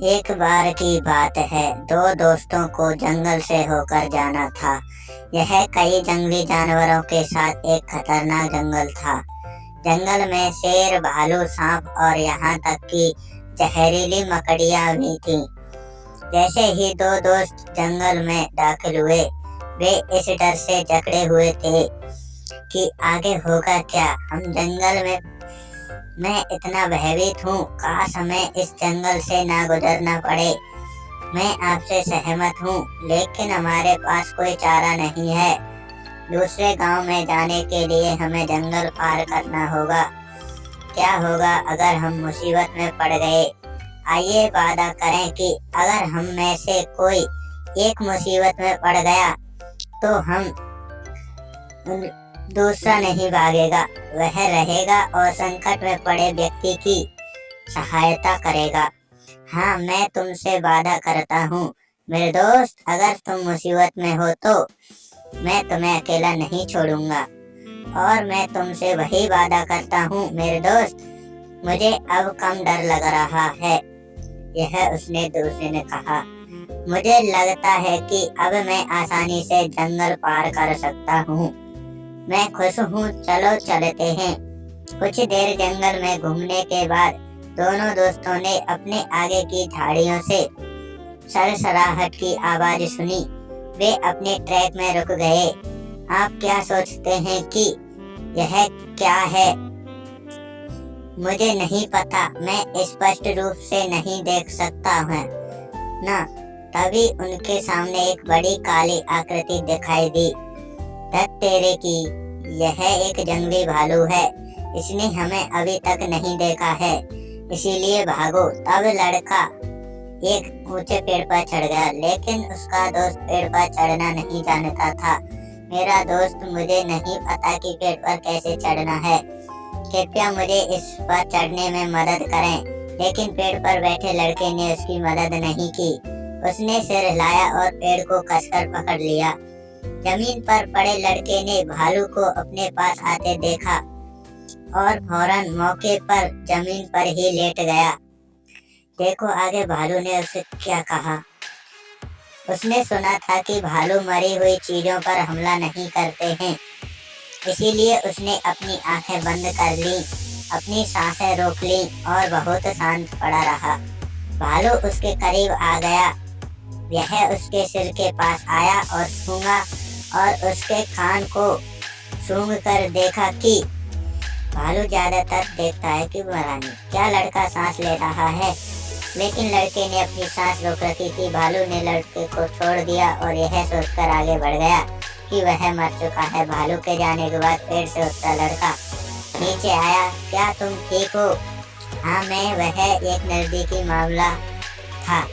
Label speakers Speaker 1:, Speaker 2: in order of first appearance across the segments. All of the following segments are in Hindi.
Speaker 1: एक बार की बात है, दो दोस्तों को जंगल से होकर जाना था। यह कई जंगली जानवरों के साथ एक खतरनाक जंगल था। जंगल में शेर, भालू, सांप और यहाँ तक कि जहरीली मकड़ियाँ भी थीं। जैसे ही दो दोस्त जंगल में दाखिल हुए, वे इस डर से जकड़े हुए थे कि आगे होगा क्या। हम जंगल में मैं इतना भयभीत हूँ, काश हमें इस जंगल से ना गुजरना पड़े। मैं आपसे सहमत हूँ, लेकिन हमारे पास कोई चारा नहीं है। दूसरे गांव में जाने के लिए हमें जंगल पार करना होगा। क्या होगा अगर हम मुसीबत में पड़ गए? आइए वादा करें कि अगर हम में से कोई एक मुसीबत में पड़ गया तो हम दूसरा नहीं भागेगा, वह रहेगा और संकट में पड़े व्यक्ति की सहायता करेगा। हाँ, मैं तुमसे वादा करता हूँ मेरे दोस्त, अगर तुम मुसीबत में हो तो मैं तुम्हें अकेला नहीं छोड़ूंगा। और मैं तुमसे वही वादा करता हूँ मेरे दोस्त, मुझे अब कम डर लग रहा है। यह उसने दूसरे ने कहा, मुझे लगता है कि अब मैं आसानी से जंगल पार कर सकता हूँ। मैं खुश हूँ, चलो चलते हैं। कुछ देर जंगल में घूमने के बाद दोनों दोस्तों ने अपने आगे की झाड़ियों से सरसराहट की आवाज सुनी। वे अपने ट्रैक में रुक गए। आप क्या सोचते हैं कि यह क्या है? मुझे नहीं पता, मैं स्पष्ट रूप से नहीं देख सकता हूँ ना। तभी उनके सामने एक बड़ी काली आकृति दिखाई दी। धत तेरे की, यह एक जंगली भालू है। इसने हमें अभी तक नहीं देखा है, इसीलिए भागो। तब लड़का एक ऊंचे पेड़ पर चढ़ गया, लेकिन उसका दोस्त पेड़ पर चढ़ना नहीं जानता था। मेरा दोस्त, मुझे नहीं पता कि पेड़ पर कैसे चढ़ना है, कृपया मुझे इस पर चढ़ने में मदद करें। लेकिन पेड़ पर बैठे लड़के ने उसकी मदद नहीं की। उसने सिर हिलाया और पेड़ को कसकर पकड़ लिया। जमीन पर पड़े लड़के ने भालू को अपने पास आते देखा और फौरन मौके पर जमीन पर ही लेट गया। देखो आगे भालू ने उसे क्या कहा। उसने सुना था कि भालू मरी हुई चीजों पर हमला नहीं करते हैं, इसीलिए उसने अपनी आंखें बंद कर ली, अपनी सांसें रोक ली और बहुत शांत पड़ा रहा। भालू उसके करीब आ गया। यह उसके सिर के पास आया और सूंघा और उसके कान को सूंघ कर देखा कि भालू ज्यादातर देखता है कि मरा नहीं। क्या लड़का सांस ले रहा है? लेकिन लड़के ने अपनी सांस रोक रखी थी। भालू ने लड़के को छोड़ दिया और यह सोचकर आगे बढ़ गया कि वह मर चुका है। भालू के जाने के बाद पेड़ से उतरा लड़का नीचे आया। क्या तुम ठीक हो? हाँ, मैं वह एक नजदीकी मामला था।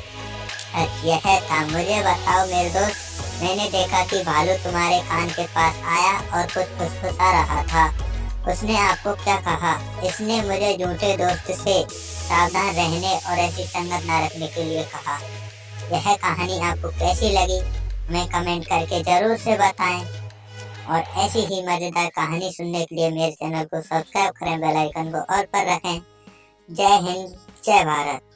Speaker 1: यह था, मुझे बताओ मेरे दोस्त। मैंने देखा कि भालू तुम्हारे कान के पास आया और कुछ फुसफुसा रहा था। उसने आपको क्या कहा? इसने मुझे झूठे दोस्त से सावधान रहने और ऐसी संगत न रखने के लिए कहा। यह कहानी आपको कैसी लगी, हमें कमेंट करके जरूर से बताएं। और ऐसी ही मजेदार कहानी सुनने के लिए मेरे चैनल को सब्सक्राइब करें, बेल आइकन को ऑल पर रखें। जय हिंद, जय भारत।